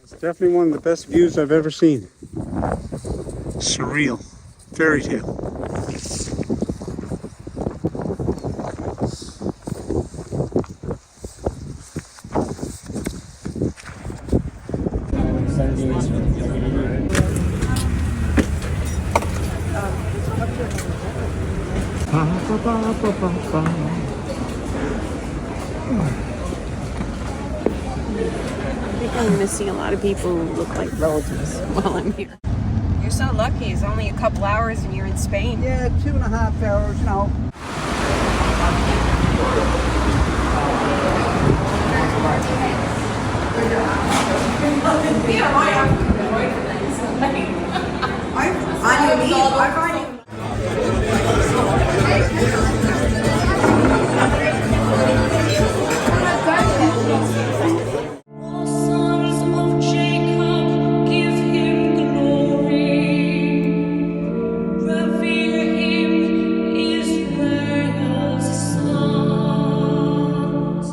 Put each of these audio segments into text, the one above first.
It's definitely one of the best views I've ever seen. Surreal. Fairy tale. I think I'm going to see a lot of people who look like relatives while I'm here. You're so lucky. It's only a couple hours and you're in Spain. Yeah, 2.5 hours, you know. Sons of Jacob, give him glory. Revere him, Israel's sons.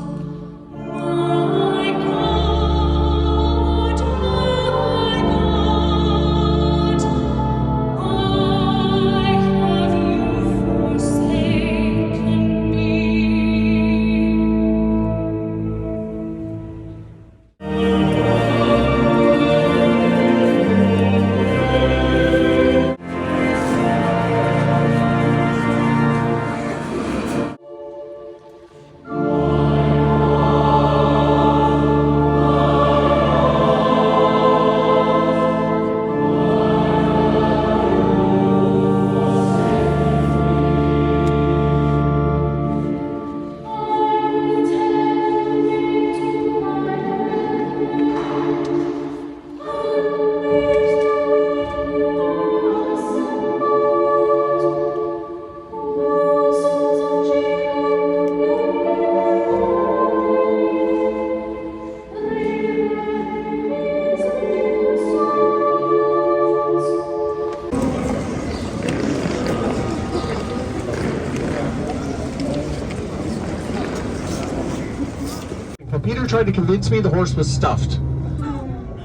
My God, why have you forsaken me? Peter tried to convince me the horse was stuffed,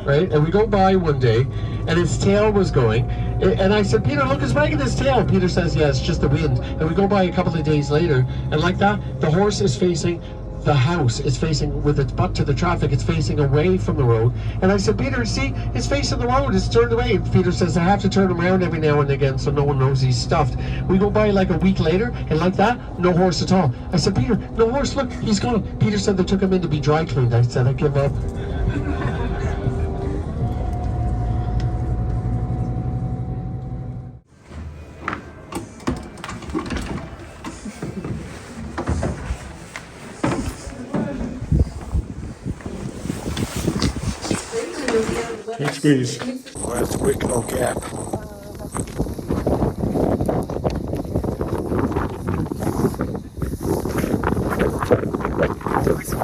right? And we go by one day, and its tail was going, and I said, Peter, look, it's wagging its tail. Peter says, yeah, it's just the wind. And we go by a couple of days later, and like that, the horse is facing the house. It's facing with its butt to the traffic. It's facing away from the road. And I said, Peter, see, it's facing the road. It's turned away. And Peter says, I have to turn him around every now and again so no one knows he's stuffed. We go by like a week later, and like that, no horse at all. I said, Peter, no horse, look, he's gone. Peter said they took him in to be dry cleaned. I said, I give up. Take squeeze. Oh, that's Wicklow Gap.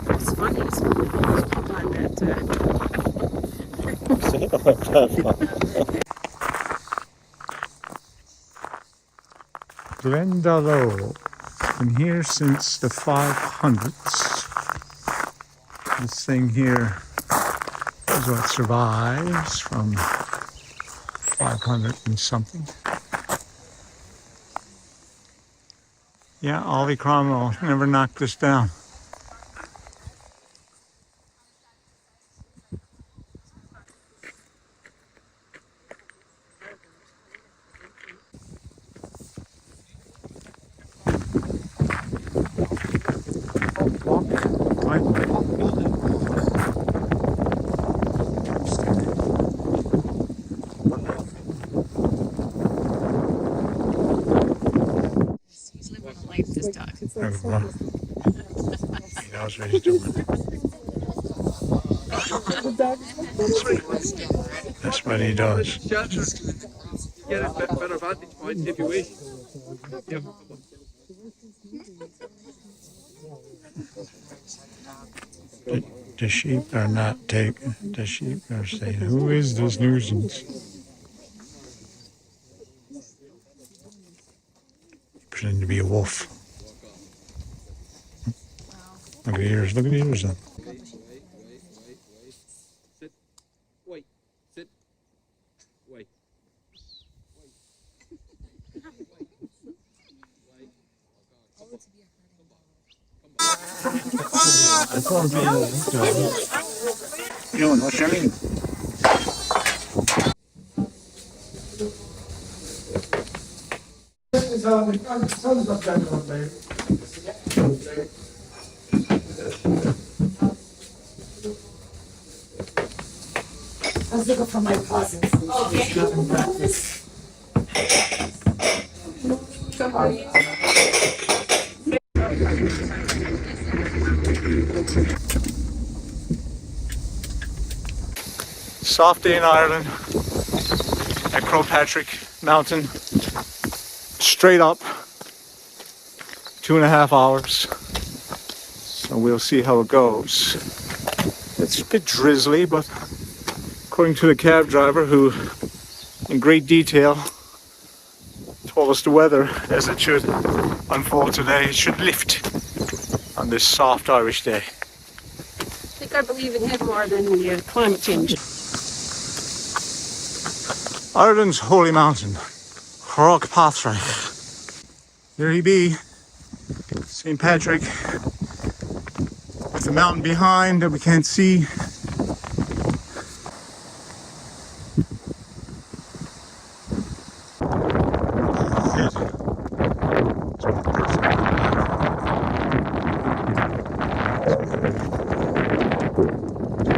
It's funny. It's on that. Glendalough. Been here since the 500s. This thing here is what survives from 500 and something. Yeah, Ollie Cromwell never knocked this down. He's living a life, this dog. He knows what he's doing. That's what he does. Get a better vantage point if you wish. Yeah. The sheep are not taken. The sheep are saying, who is this nuisance? Pretending to be a wolf. Look at the ears, look at the ears then. Ewan, what's your name? I was looking for my cousins. Having breakfast. Soft day in Ireland at Crowpatrick Mountain. Straight up, 2.5 hours. So we'll see how it goes. It's a bit drizzly, but according to the cab driver, who in great detail told us the weather as it should unfold today, it should lift on this soft Irish day. I think I believe in him more than the climate change. Ireland's holy mountain, Chorrach Patrick. There he be, St. Patrick, with the mountain behind that we can't see.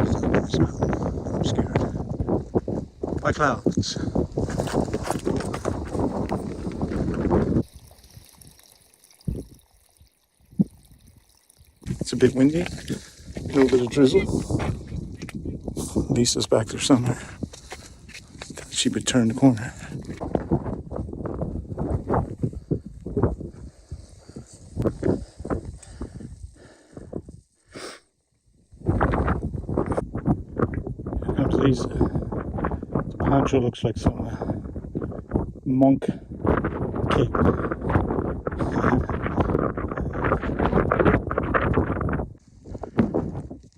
I'm scared. By clouds. It's a bit windy, a little bit of drizzle. Lisa's back there somewhere. Thought she would turn the corner. Here comes Lisa. The poncho looks like some monk cape.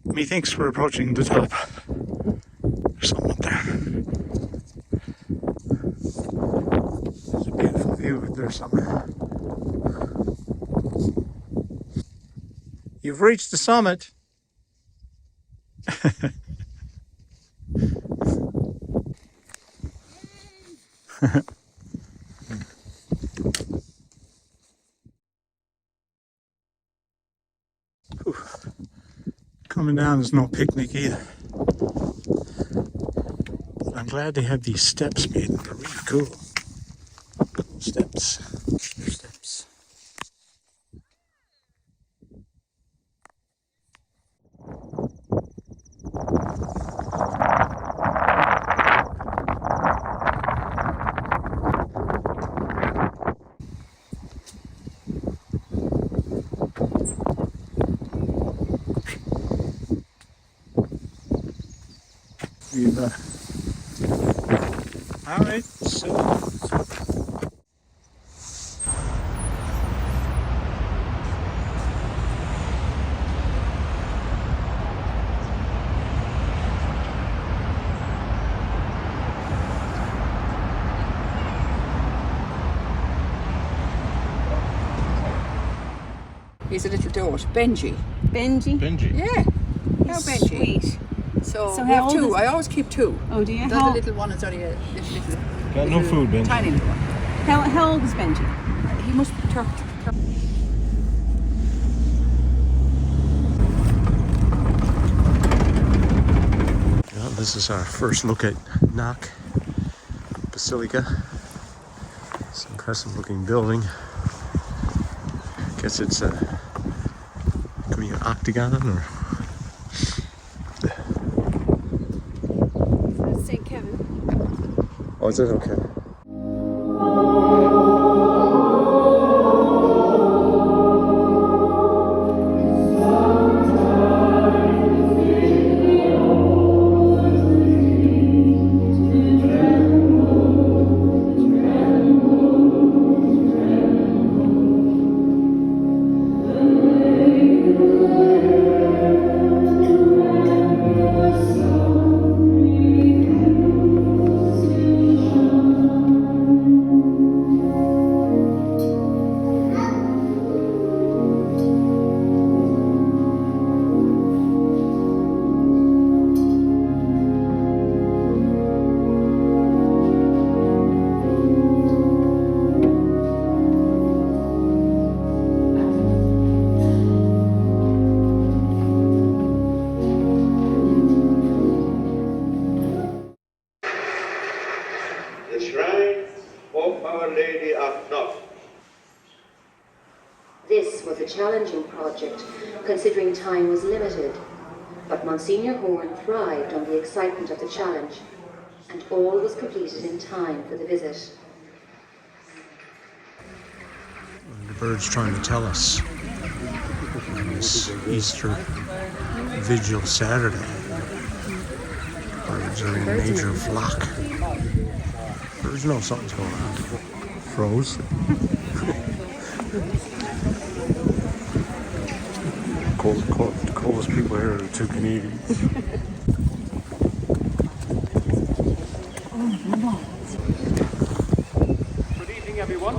Methinks we're approaching the top. There's someone there. There's a beautiful view of there somewhere. You've reached the summit. Coming down is no picnic either. But I'm glad they have these steps made. They're really cool. Steps. Steps. All right, so He's a little dot, Benji. Benji? Yeah, how Benji. Sweet. So, So we how have old two. is- I always keep two. Oh, do you? The other little one is only a little. got no food, Ben. Tiny little one. How old is Benji? He must be 30. Well, this is our first look at Knock Basilica. It's an impressive looking building. I guess it's a could be an octagon or St. Kevin. oh, is it okay? challenging project, considering time was limited. But Monsignor Horn thrived on the excitement of the challenge, and all was completed in time for the visit. The bird's trying to tell us on this Easter Vigil Saturday. Birds are in major flock. Birds know something's going on. Froze. The coolest people here are the two Canadians. Good evening, everyone.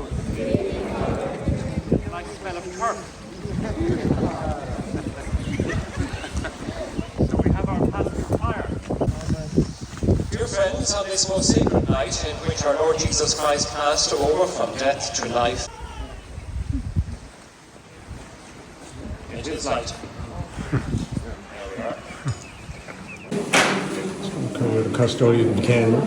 Nice smell of turf. So we have our paschal fire. Dear friends, on this most sacred night in which our Lord Jesus Christ passed over from death to life, it is light. Cover the custodian candle.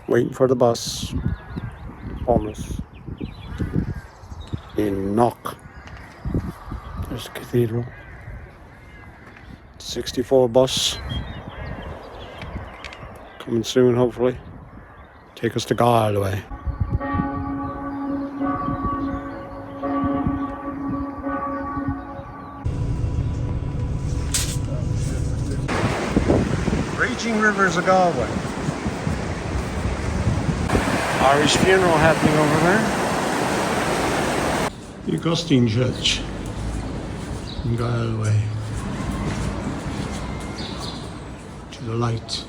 Waiting for the bus. Almost. In Knock. There's the cathedral. 64 bus. Coming soon, hopefully. Take us to Galway. Raging Rivers of Galway. Irish funeral happening over there. The Augustine Church in Galway. To the light.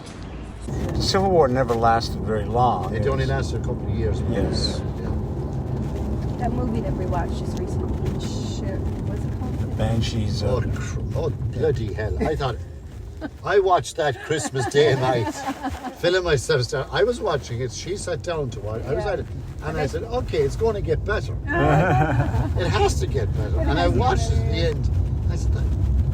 The Civil War never lasted very long. It only lasted a couple of years. Yes. That movie that we watched just recently, what's it called? The Banshees. Oh, bloody hell. I watched that Christmas Day and night. Phil and myself, I was watching it. She sat down to watch. I was at it. And I said, okay, it's going to get better. It has to get better. And I watched it at the end. I said,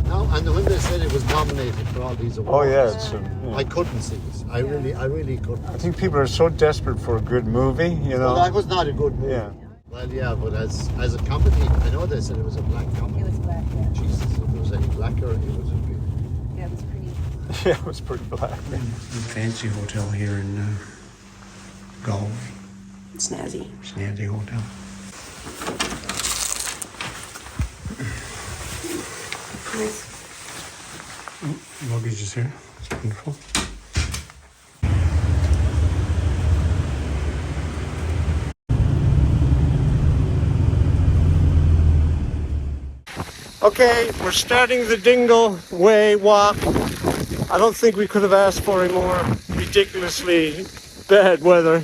no. And when they said it was nominated for all these awards, I couldn't see it. I really couldn't. I think people are so desperate for a good movie, you know. Well, that was not a good movie. Yeah. Well, yeah, but as a comedy, I know they said it was a black comedy. It was black, yeah. Jesus, if it was any blacker, it was a bit. Yeah, it was pretty. Yeah, it was pretty black. Fancy hotel here in Galway. Snazzy. Snazzy hotel. Nice. Luggage is here. It's wonderful. Okay, we're starting the Dingle Way walk. I don't think we could have asked for a more ridiculously bad weather.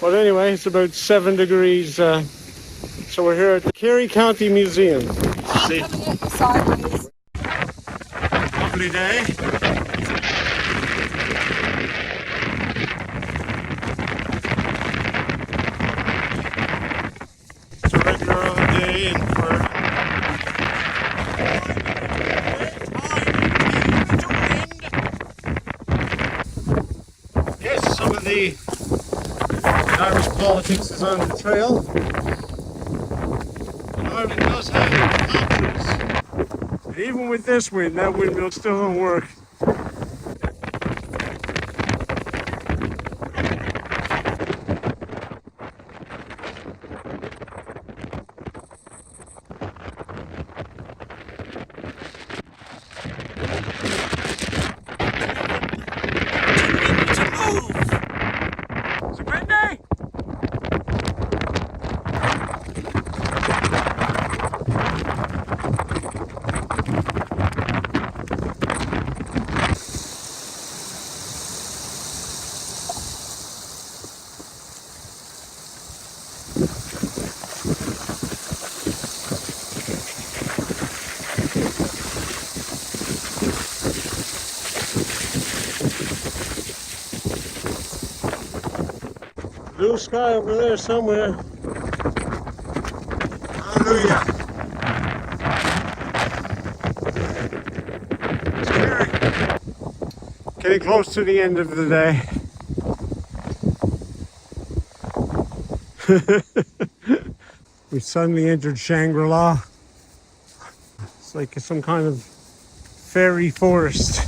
But anyway, it's about 7 degrees. So we're here at the Kerry County Museum. See. Lovely day. It's a regular old day in Fern. Yes, some of the Irish politics is on the trail. Ireland does have countries. Even with this wind, that windmill still don't work. Blue sky over there somewhere. Hallelujah. Scary. Getting close to the end of the day. We suddenly entered Shangri-La. It's like some kind of fairy forest.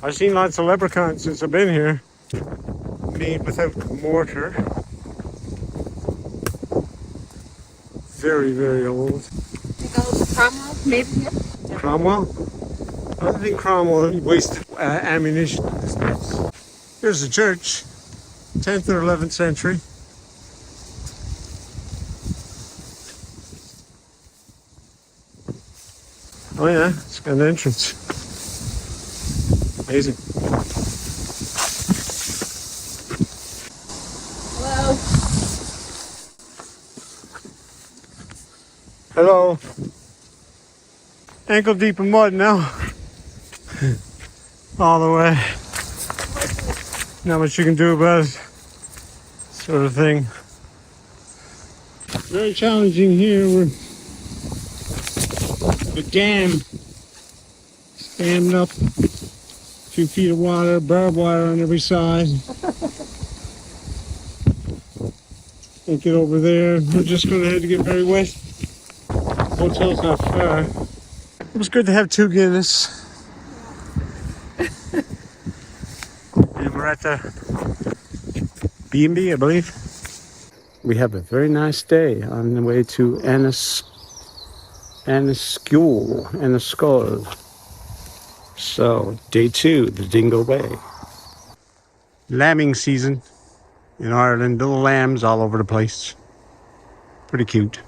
I've seen lots of leprechauns since I've been here. Made without mortar. Very, very old. Think old Cromwell, maybe here? Cromwell? I don't think Cromwell wasted ammunition. Here's the church. 10th or 11th century. Oh yeah, it's got an entrance. Amazing. Hello. Hello. Ankle deep in mud now. All the way. Not much you can do about it. Sort of thing. Very challenging here. We're the dam. Dammed up. A few feet of water, barbed wire on every side. Can't get over there. We're just going to have to get very wet. Hotel's not far. It was good to have 2 Guinness. And we're at the B&B, I believe. We have a very nice day on the way to Enniscule. So, day 2, the Dingle Way. Lambing season in Ireland. Little lambs all over the place. Pretty cute.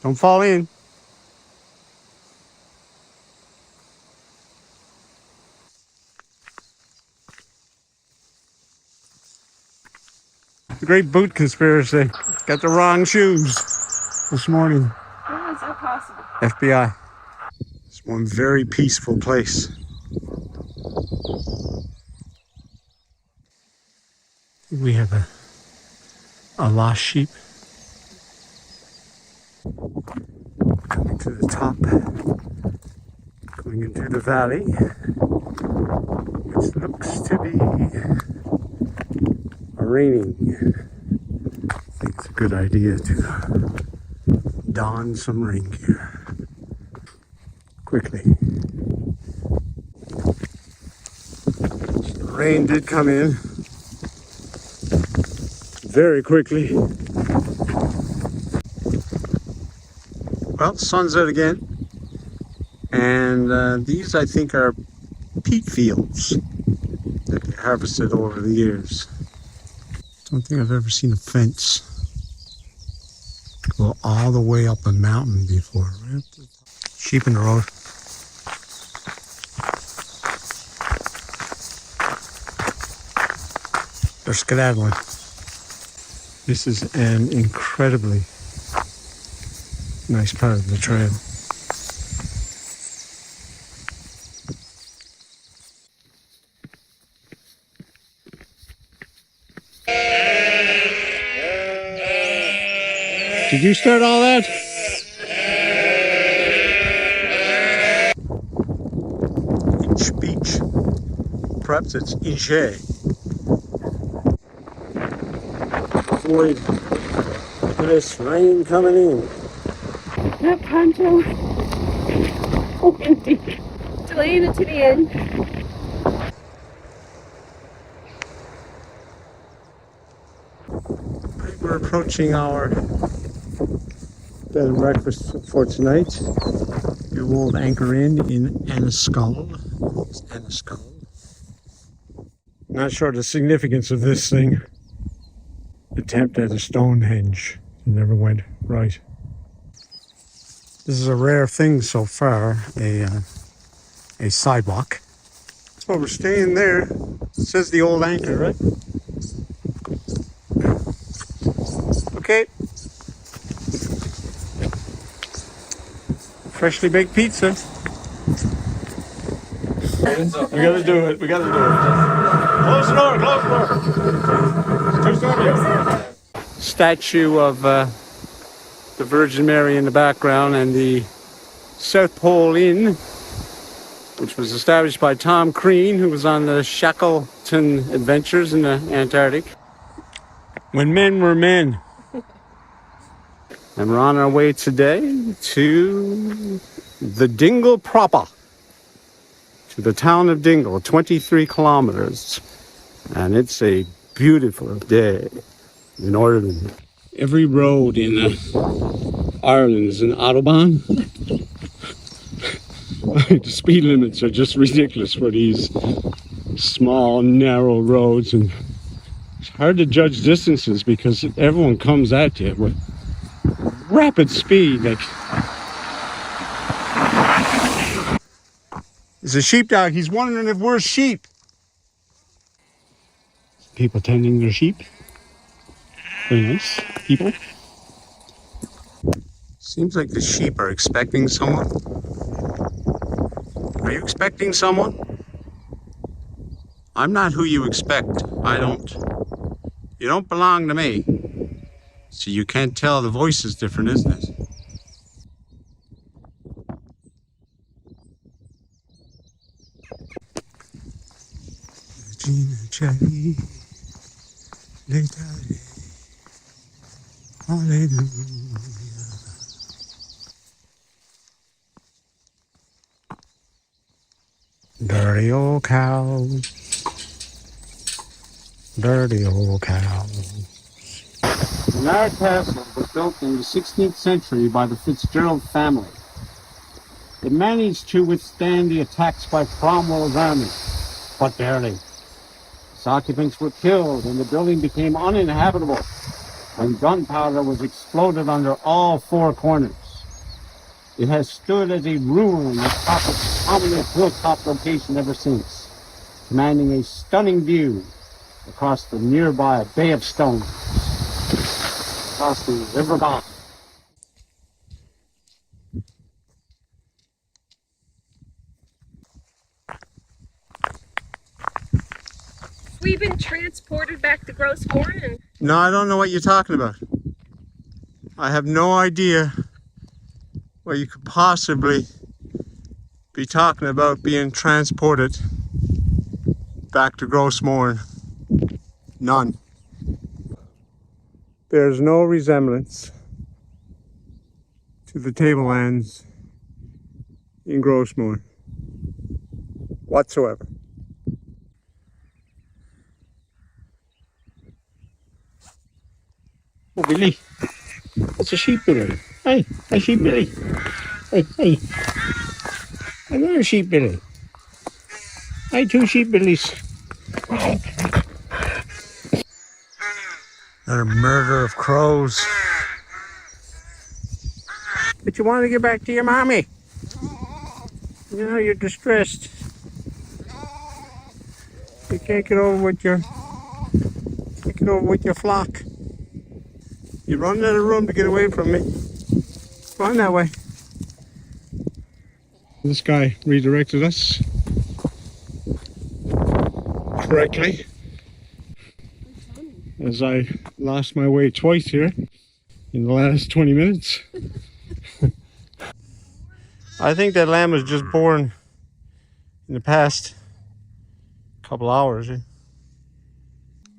Don't fall in. The great boot conspiracy. Got the wrong shoes this morning. How is that possible? FBI. It's one very peaceful place. We have a lost sheep. Coming to the top, going into the valley, which looks to be raining. I think it's a good idea to don some rain gear quickly. The rain did come in very quickly. Well, sun's out again, and these I think are peat fields that they harvested over the years. Don't think I've ever seen a fence go all the way up a mountain before. Right up to the top. Sheep in the road. They're skedaddling. This is an incredibly nice part of the trail. Did you start all that? Inch Beach. Perhaps it's Inche. Avoid this rain coming in. That poncho. Oh, empty. Delaying it to the end. We're approaching our bed and breakfast for tonight. The old Anchor Inn in Enniscule. It's Enniscule. Not sure the significance of this thing. Attempt at a Stonehenge. It never went right. This is a rare thing so far, a sidewalk. So we're staying there. It says the old anchor, right? Okay. Freshly baked pizza. We gotta do it. We gotta do it. Close the door. Close the door. Statue of the Virgin Mary in the background, and the South Pole Inn, which was established by Tom Crean, who was on the Shackleton Adventures in the Antarctic. When men were men. And we're on our way today to the Dingle proper. To the town of Dingle, 23 kilometers. And it's a beautiful day in Ireland. Every road in Ireland is an autobahn. The speed limits are just ridiculous for these small, narrow roads. And it's hard to judge distances because everyone comes at you with rapid speed. Like, there's a sheepdog. He's wondering if we're sheep. People tending their sheep. Very nice people. Seems like the sheep are expecting someone. Are you expecting someone? I'm not who you expect. I don't. You don't belong to me. So you can't tell the voice is different, isn't it? Hallelujah. Dirty old cow. Dirty old cow. Narre Castle was built in the 16th century by the Fitzgerald family. It managed to withstand the attacks by Cromwell's army, but barely. Its occupants were killed and the building became uninhabitable when gunpowder was exploded under all four corners. It has stood as a ruin atop its prominent hilltop location ever since, commanding a stunning view across the nearby Bay of Stones, across the River Bottom. We've been transported back to Gross Morin. No, I don't know what you're talking about. I have no idea what you could possibly be talking about being transported back to Gross Morin. None. There's no resemblance to the tablelands in Gross Morin whatsoever. Oh, Billy. It's a sheep, Billy. Hey, a sheep, Billy. Hey, hey. Another sheep, Billy. Hey, two sheep, Billies. Another murder of crows. But you want to get back to your mommy. You know, you're distressed. You can't get over with your flock. You're running out of room to get away from me. Come on that way. This guy redirected us correctly, as I lost my way twice here in the last 20 minutes. I think that lamb was just born in the past couple hours.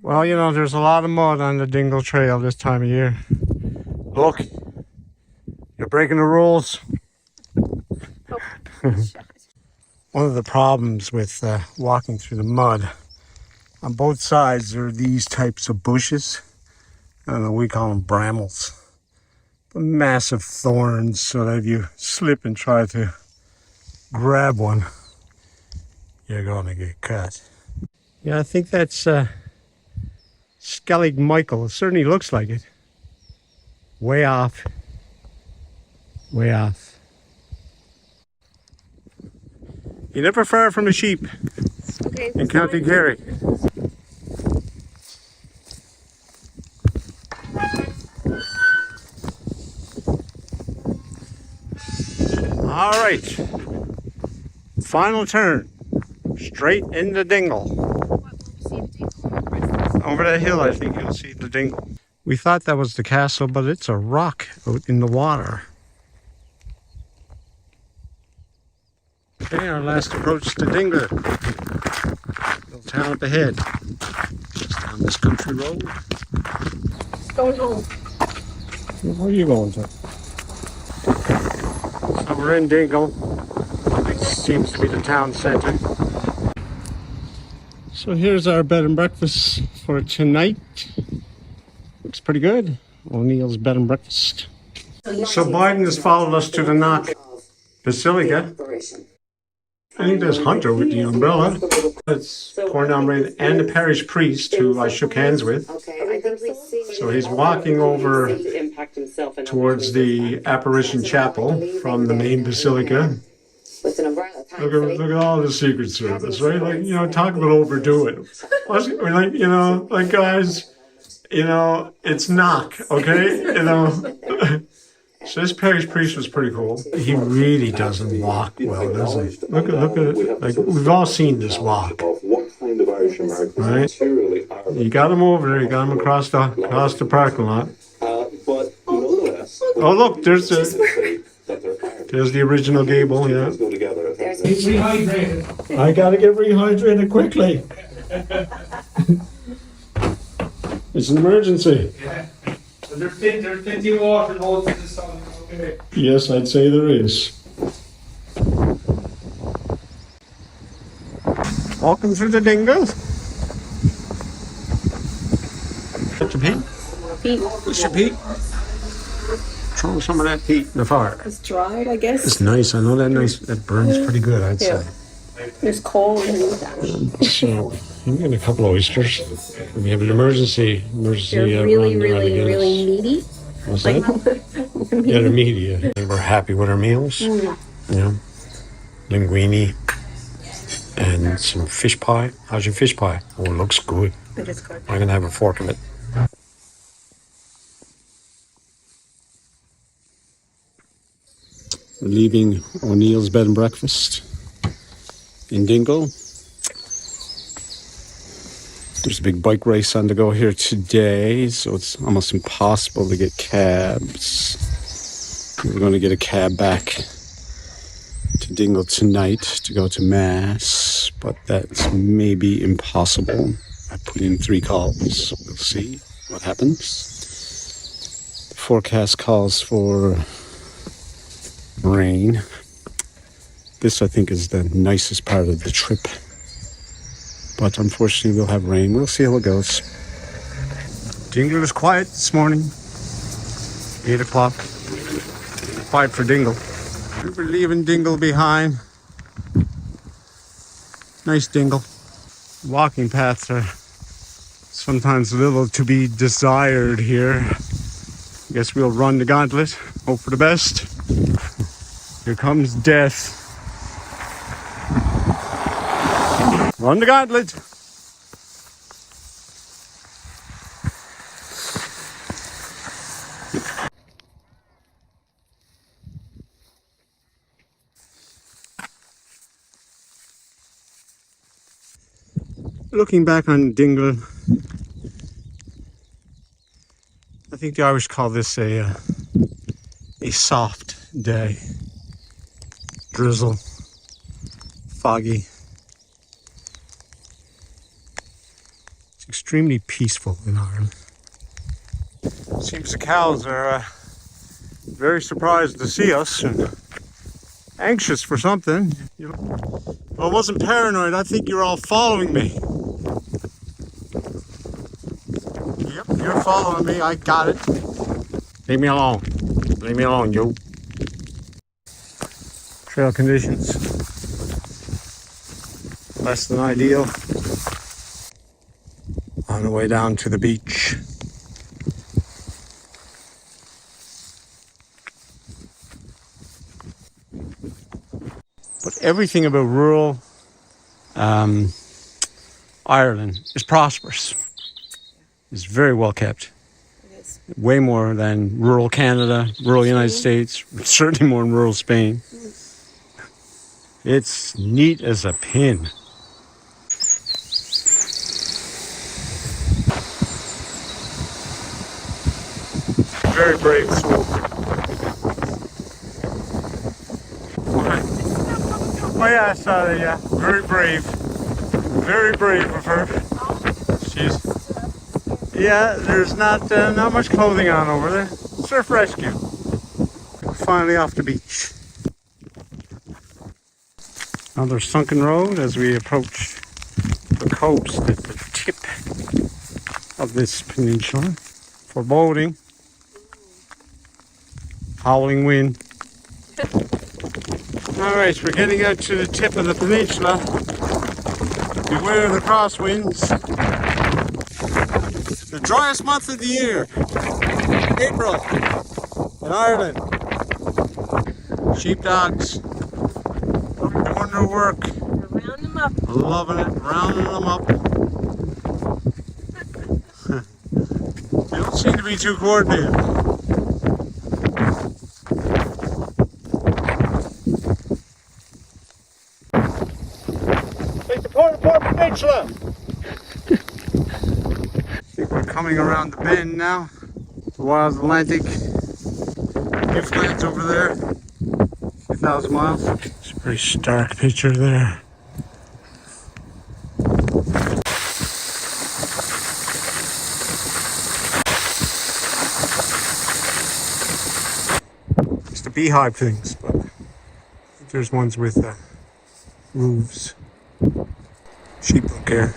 Well, you know, there's a lot of mud on the Dingle Trail this time of year. Look, you're breaking the rules. One of the problems with walking through the mud, on both sides there are these types of bushes. I don't know, we call them brambles. But massive thorns, so that if you slip and try to grab one, you're going to get cut. Yeah, I think that's Skellig Michael. It certainly looks like it. Way off. Way off. You're never far from the sheep Okay. in County Kerry. All right. Final turn. Straight into Dingle. Over that hill, I think you'll see the Dingle. We thought that was the castle, but it's a rock out in the water. Okay, our last approach to Dingle. Little town up ahead. Just down this country road. Going home. Where are you going to? So we're in Dingle. This seems to be the town center. So here's our bed and breakfast for tonight. Looks pretty good. O'Neill's bed and breakfast. So Biden has followed us to the Knock Basilica. I think there's Hunter with the umbrella. It's pouring down rain, and the parish priest who I shook hands with. So he's walking over towards the apparition chapel from the main basilica. Look at all the Secret Service, right? Like, you know, talk about overdoing. Like, you know, like guys, you know, it's Knock, okay? You know. So this parish priest was pretty cool. He really doesn't walk well, does he? Look at, like, we've all seen this walk. Right? You got him over there, you got him across the parking lot. Oh look, there's the original gable, yeah. I gotta get rehydrated quickly. It's an emergency. There's plenty of water in most of the sun. Okay. Yes, I'd say there is. Welcome to the Dingle. Mr. Pete? Pete. Mr. Pete? Throw some of that peat in the fire. It's dried, I guess. It's nice. I know that burns pretty good, I'd say. There's coal underneath that. So, I'm getting a couple of oysters. We have an emergency. They're really meaty. What's that? Yeah, they're meaty. Yeah. We're happy with our meals. You know, linguine and some fish pie. How's your fish pie? Oh, it looks good. It is good. I'm gonna have a fork of it. We're leaving O'Neill's bed and breakfast in Dingle. There's a big bike race on the go here today, so it's almost impossible to get cabs. We're going to get a cab back to Dingle tonight to go to Mass, but that's maybe impossible. I put in 3 calls. We'll see what happens. The forecast calls for rain. This, I think, is the nicest part of the trip. But unfortunately, we'll have rain. We'll see how it goes. Dingle is quiet this morning. 8 o'clock. Quiet for Dingle. We're leaving Dingle behind. Nice Dingle. Walking paths are sometimes a little to be desired here. Guess we'll run the gauntlet. Hope for the best. Here comes death. Run the gauntlet. Looking back on Dingle, I think the Irish call this a soft day. Drizzle, foggy. It's extremely peaceful in Ireland. Seems the cows are very surprised to see us and anxious for something. You know, I wasn't paranoid. I think you're all following me. Yep, you're following me. I got it. Leave me alone. Leave me alone, you. Trail conditions less than ideal. On the way down to the beach. But everything about rural Ireland is prosperous. It's very well kept. It is. Way more than rural Canada, rural United States, certainly more than rural Spain. It's neat as a pin. Very brave swoop. Oh yeah, I saw that, yeah. Very brave. Very brave of her. She's... Yeah, there's not much clothing on over there. Surf rescue. Finally off the beach. Another sunken road as we approach the coast at the tip of this peninsula. Foreboding. Howling wind. Alright, we're getting out to the tip of the peninsula. Beware of the crosswinds. The driest month of the year. April. In Ireland. Sheepdogs. Doing their work. Round them up. Loving it. Rounding them up. They don't seem to be too coordinated. Port Peninsula. I think we're coming around the bend now. The Wild Atlantic. Newfoundland's over there. 2,000 miles. It's a pretty stark picture there. It's the beehive things, but there's ones with roofs. Sheep don't care.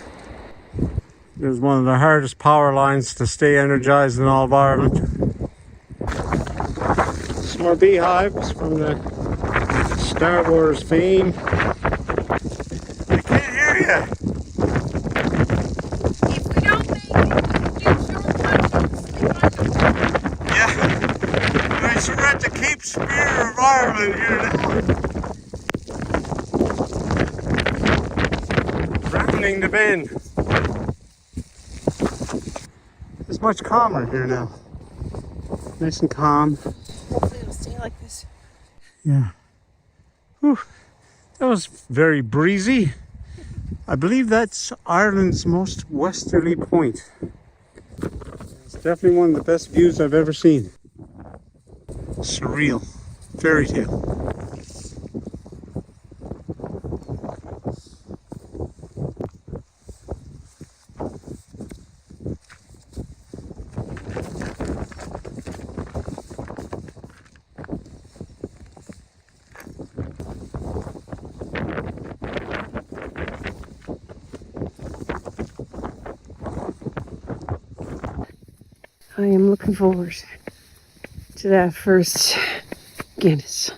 There's one of the hardest power lines to stay energized in all of Ireland. Some more beehives from the Star Wars fame. I can't hear you. If we don't make it, get your Yeah. Right, so we're at the Cape Spear of Ireland here now. Rounding the bend. It's much calmer here now. Nice and calm. Hopefully it'll stay like this. Yeah. Whew. That was very breezy. I believe that's Ireland's most westerly point. It's definitely one of the best views I've ever seen. Surreal. Fairy tale. I am looking forward to that first Guinness.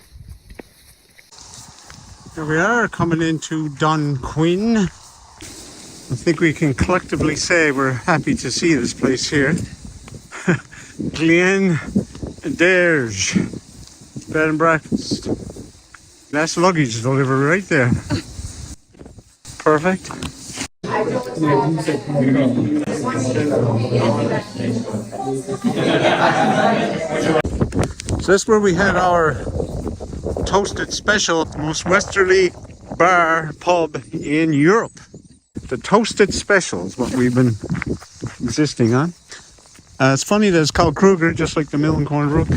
Here we are coming into Dunquin. I think we can collectively say we're happy to see this place here. Glen Derge Bed and Breakfast. That's luggage delivery right there. Perfect. So that's where we had our Toasted Special, most westerly bar pub in Europe. The Toasted Special is what we've been existing on. It's funny that it's called Kruger, just like the Mill in Cornbrook.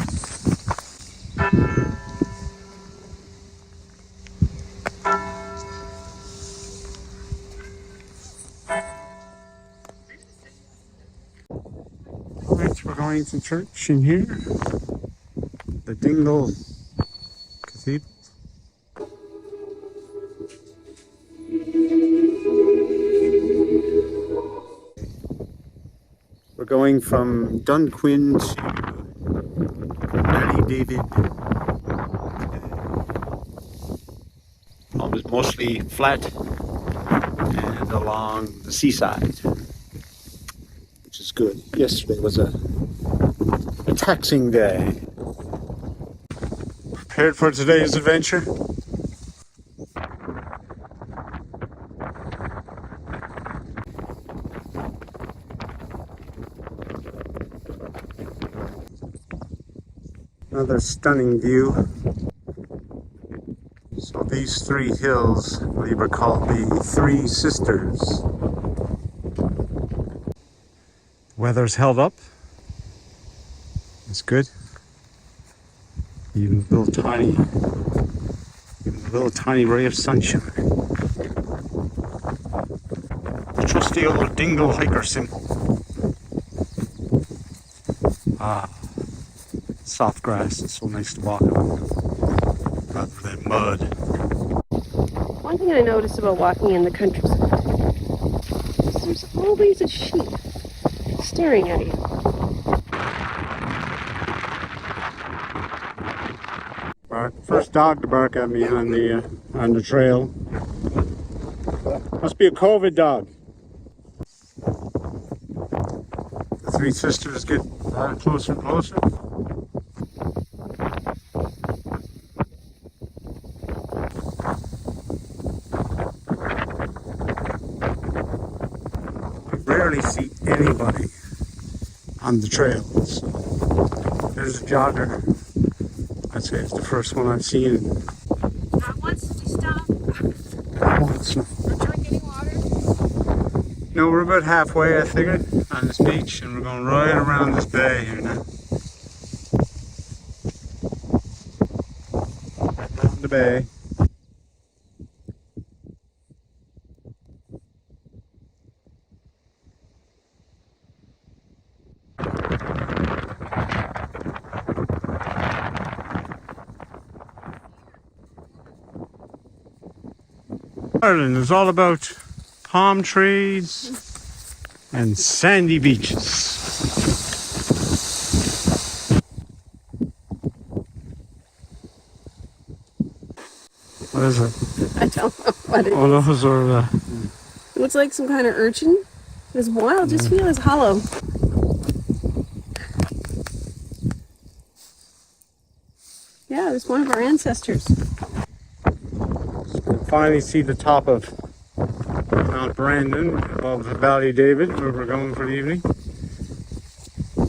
Alright, we're going to church in here. The Dingle Cathedral. We're going from Dunquin to Ballydavid. It was mostly flat and along the seaside, which is good. Yesterday was a taxing day. Prepared for today's adventure? Another stunning view. So these three hills, I believe, are called the Three Sisters. Weather's held up. It's good. Even a little tiny ray of sunshine. The trusty old dingle hiker symbol. Ah, soft grass. It's so nice to walk on, rather than mud. One thing I noticed about walking in the countryside is there's always a sheep staring at you. First dog to bark at me on the trail. Must be a COVID dog. The Three Sisters get closer and closer. I rarely see anybody on the trails. There's a jogger. I'd say it's the first one I've seen. Not once did you stop? Not once. Or drink any water? No, we're about halfway, I figured, on this beach, and we're going right around this bay here now. Right around the bay. Ireland is all about palm trees and sandy beaches. What is it? I don't know what it is. Oh, those are It looks like some kind of urchin. It's wild, just feel it's hollow. Yeah, it's one of our ancestors. finally see the top of Mount Brandon above the Valley of David, where we're going for the evening.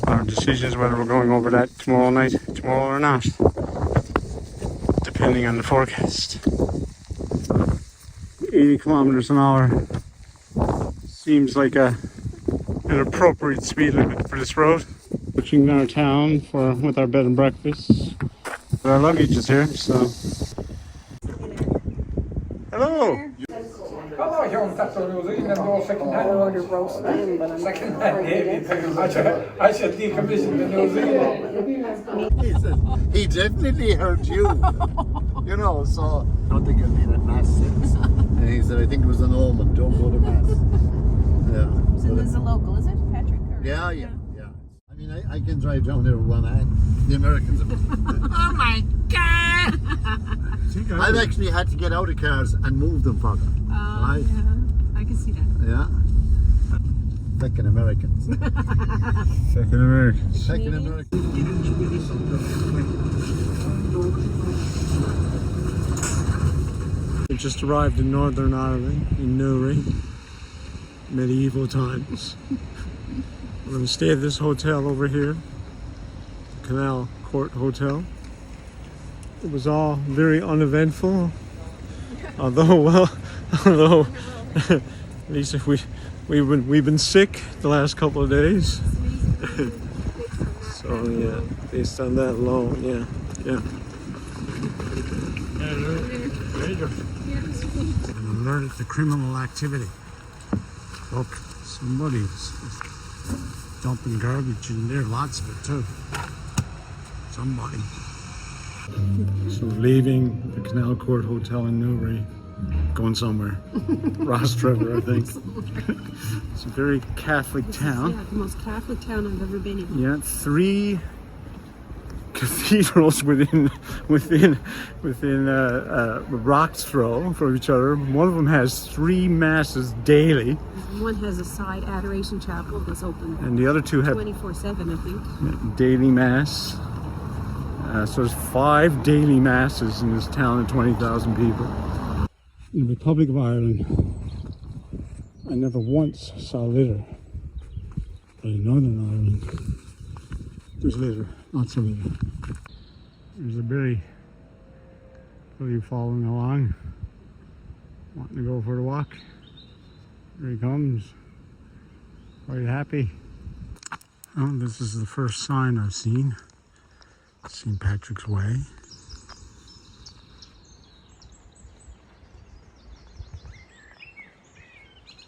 Our decision is whether we're going over that tomorrow or not, depending on the forecast. 80 kilometers an hour seems like an appropriate speed limit for this road. Reaching our town with our bed and breakfast. But our luggage is here, so. Hello. I ordered roast lamb, but I'm I should decommission the New Zealand. He definitely heard you. You know, so I don't think I've been at mass since. And he said, I think it was an omen, don't go to mass. Yeah. So this is a local, is it, Patrick? Or? Yeah. I mean, I can drive down there with one hand. The Americans are... Oh my God! I've actually had to get out of cars and move them for them. Right? Yeah, I can see that. Yeah. Second Americans. Second Americans. Second Americans. We just arrived in Northern Ireland, in Newry, medieval times. We're going to stay at this hotel over here, the Canal Court Hotel. It was all very uneventful, although at least if we've been sick the last couple of days. So yeah, based on that alone, yeah. I'm alerted to criminal activity. Look, somebody's dumping garbage in there, lots of it too. Somebody. So leaving the Canal Court Hotel in Newry, going somewhere. Ross River, I think. It's a very Catholic town. Yeah, the most Catholic town I've ever been in. Yeah, 3 cathedrals within a rock's throw from each other. One of them has 3 masses daily. One has a side adoration chapel that's open. And the other 2 have 24/7, I think. daily mass. So there's 5 daily masses in this town of 20,000 people. In the Republic of Ireland, I never once saw litter. But in Northern Ireland, there's litter, lots of litter. There's a Billy. Billy following along, wanting to go for a walk. Here he comes, quite happy. Oh, this is the first sign I've seen. St. Patrick's Way.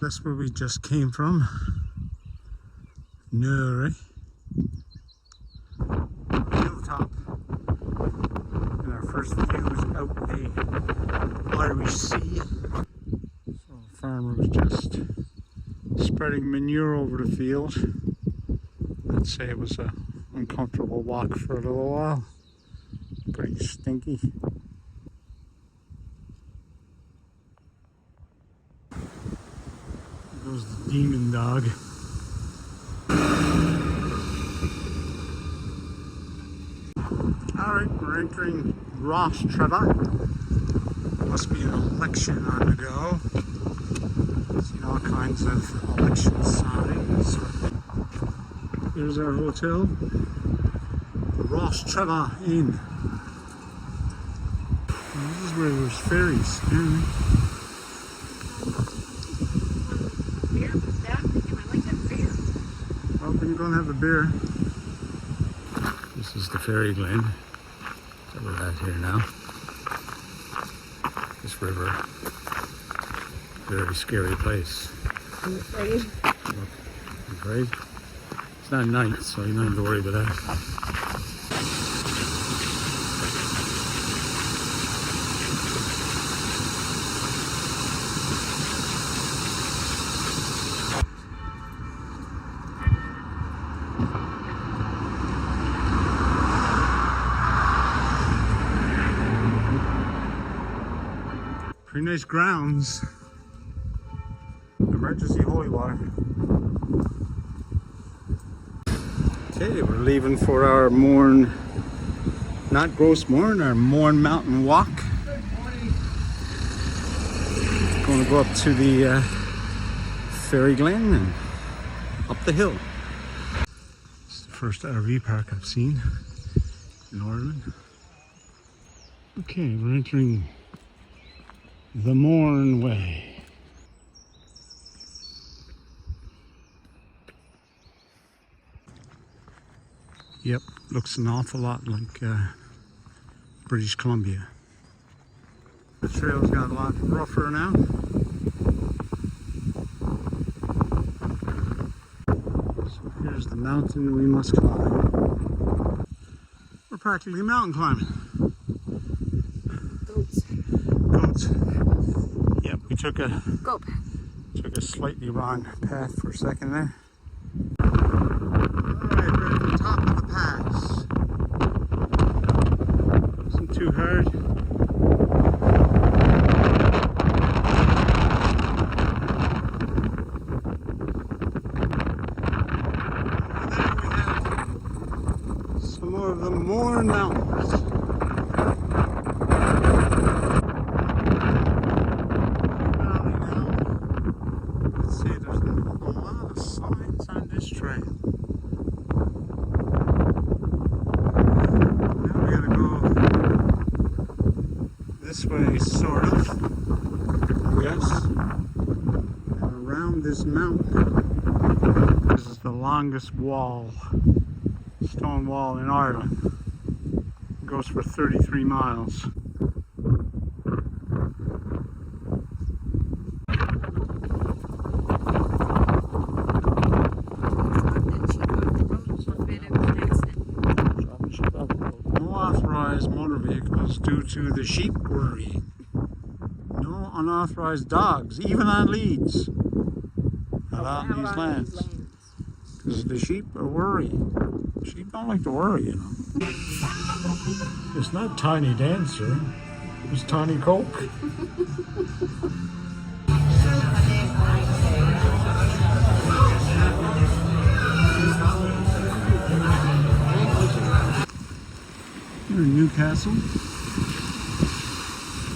That's where we just came from. Newry. Hilltop. And our first view is out the Irish Sea. So the farmer was just spreading manure over the field. I'd say it was an uncomfortable walk for a little while. Pretty stinky. There goes the demon dog. Alright, we're entering Ross Trevor. Must be an election on the go. Seen all kinds of election signs. Here's our hotel, the Ross Trevor Inn. And this is where there's ferries. Apparently. Beer? Yeah, I like that beer. Well, we're going to have a beer. This is the Fairy Glen that we're at here now. This river, very scary place. I'm afraid. I'm afraid. It's not night, so you don't have to worry about that. Pretty nice grounds. Emergency holy water. Okay, we're leaving for our Mourne, not Gross Mourne, our Mourne Mountain Walk. Going to go up to the Fairy Glen and up the hill. It's the first RV park I've seen in Ireland. Okay, we're entering the Mourne Way. Yep, looks an awful lot like British Columbia. The trail's got a lot rougher now. So here's the mountain we must climb. We're practically mountain climbing. Goats. Yep, we took a slightly wrong path for a second there. Alright, we're at the top of the pass. Wasn't too hard. Some more of the Mourne Mountains. Let's see, there's a lot of signs on this trail. Now we gotta go this way, sort of, I guess, and around this mountain. This is the longest wall. Stone wall in Ireland. It goes for 33 miles. No authorized motor vehicles due to the sheep worrying. No unauthorized dogs, even on leads, allowed in these lands. Because the sheep are worrying. Sheep don't like to worry, you know. It's not Tiny Dancer, it's Tiny Coke. We're in Newcastle.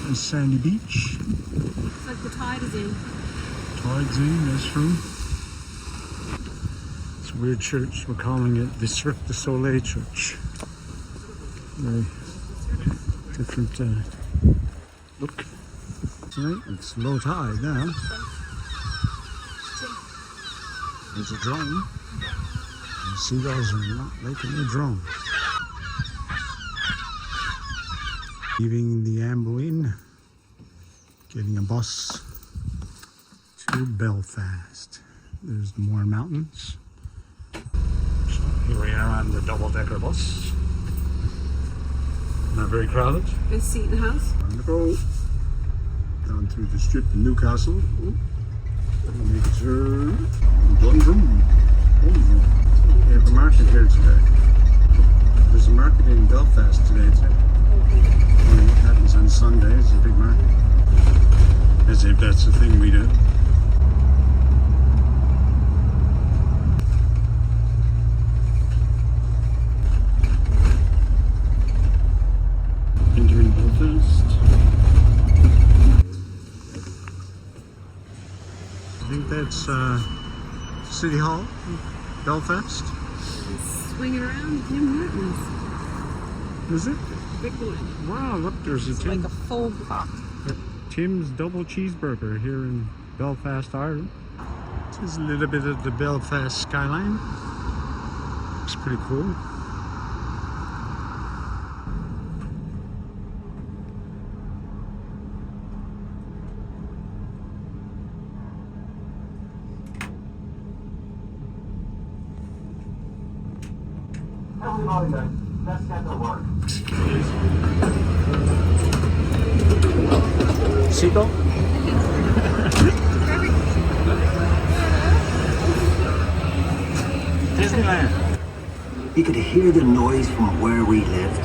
There's Sandy Beach. It's like the tide is in. Tide's in, that's true. It's a weird church. We're calling it the Cirque du Soleil Church. Very different look. Tonight it's low tide now. There's a drone. The seagulls are not liking the drone. Leaving the Amboine, getting a bus to Belfast. There's the Mourne Mountains. So here we are on the double-decker bus. Not very crowded. Best seat in the house. On the go. Down through the strip of Newcastle. And make a turn. Dundrum. We have a market here today. There's a market in Belfast today too. It happens on Sundays, a big market. As if that's the thing we do. Entering Belfast. I think that's City Hall, Belfast. Swinging around Tim Hortons. Is it? Big one. Wow, look, there's a It's Tim. like a full pot. Tim's double cheeseburger here in Belfast, Ireland. This is a little bit of the Belfast skyline. Looks pretty cool. Let's get to work. Seagull? Disneyland. You could hear the noise from where we lived,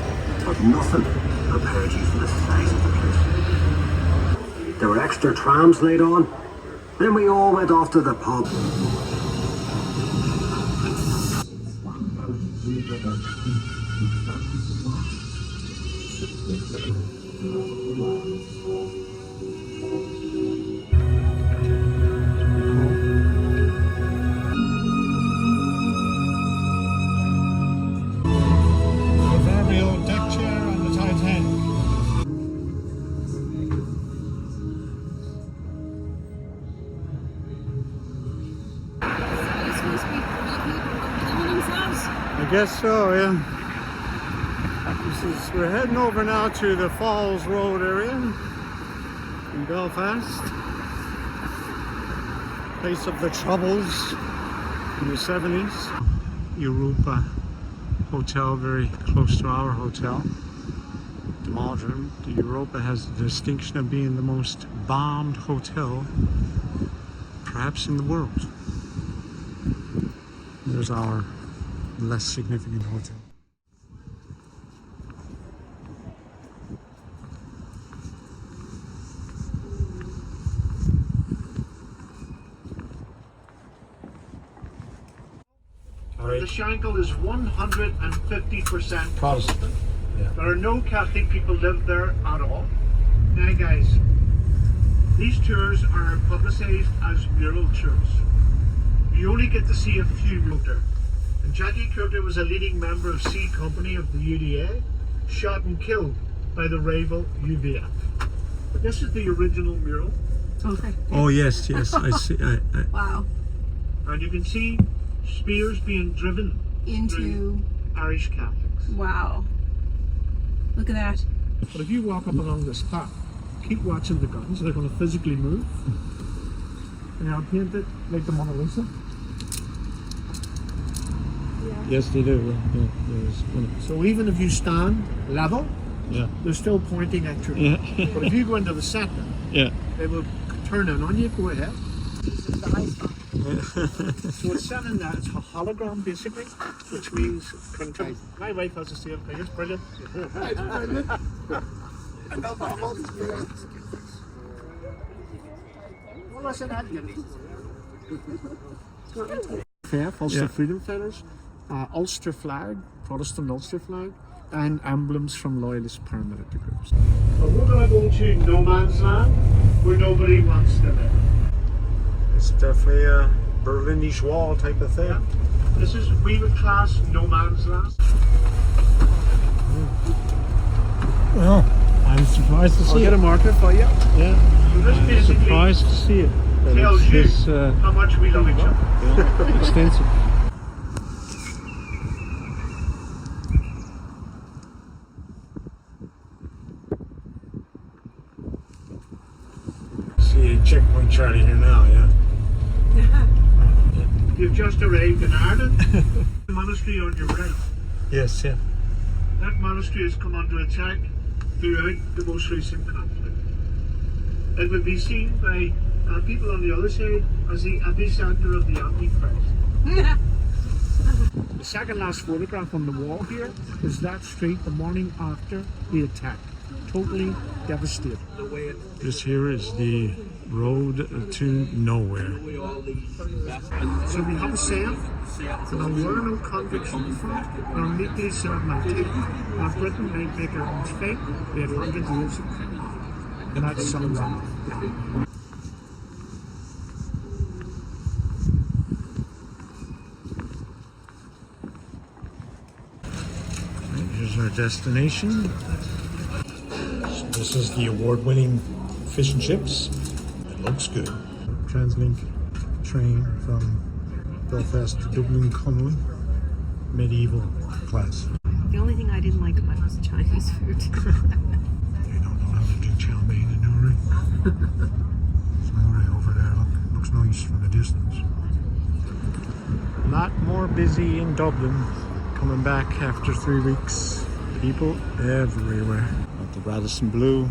but nothing prepared you for the size of the place. There were extra trams laid on, then we all went off to the pub. Proverbial deck chair on the Titanic. I guess so, yeah. We're heading over now to the Falls Road area in Belfast. Place of the Troubles in the 70s. Europa Hotel, very close to our hotel. The Maldron. The Europa has the distinction of being the most bombed hotel perhaps in the world. There's our less significant hotel. The Shankill is 150% Protestant. Yeah. There are no Catholic people live there at all. Now guys, these tours are publicised as mural tours. You only get to see a few murals. And Jackie Coulter was a leading member of C Company of the UDA, shot and killed by the rival UVF. But this is the original mural. Okay. Oh yes, yes, I see. Wow. And you can see spears being driven Into. Irish Catholics. Wow. Look at that. But if you walk up along this path, keep watching the guns, they're going to physically move. And I'll paint it like the Mona Lisa. Yes, they do. Yeah. So even if you stand level, Yeah. they're still pointing at you. Yeah. But if you go into the center, Yeah. they will turn in on you. Go ahead. So it's sending that, it's a hologram basically, which means my wife has the same thing. It's brilliant. It's brilliant. Well, listen, Ulster Yeah. Freedom Fighters, Ulster flag, Protestant Ulster flag, and emblems from loyalist paramilitary groups. But we're going to go to no man's land where nobody wants to live. It's definitely a Berlinish Wall type of thing. Yeah. This is, we would class no man's land. Well, I'm surprised to see I'll get a marker for you. Yeah, I'm surprised to see it. That it's this how much we love each other. extensive. See Checkpoint Charlie here now, yeah. You've just arrived in Ireland. The monastery on your right. Yes, yeah. That monastery has come under attack throughout the most recent conflict. It would be seen by people on the other side as the epicenter of the Antichrist. The second last photograph on the wall here is that street the morning after the attack. Totally devastated. This here is the road to nowhere. So we have a saying that there were no convicts in the front, nor neatly served my teeth. Now Britain might make her own fate, we had 100 years of crime. And that's sums up. Here's our destination. So this is the award-winning fish and chips. It looks good. Translink train from Belfast to Dublin Connolly. Medieval class. The only thing I didn't like about it was Chinese food. You don't know how to do chow mein in Nuri. There's Nuri over there. Look, looks nice from a distance. A lot more busy in Dublin. Coming back after 3 weeks. People everywhere. At the Radisson Blue.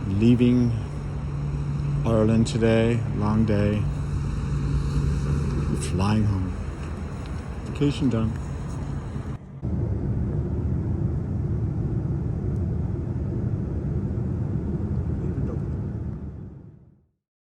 Leaving Ireland today. Long day. Flying home. Vacation done.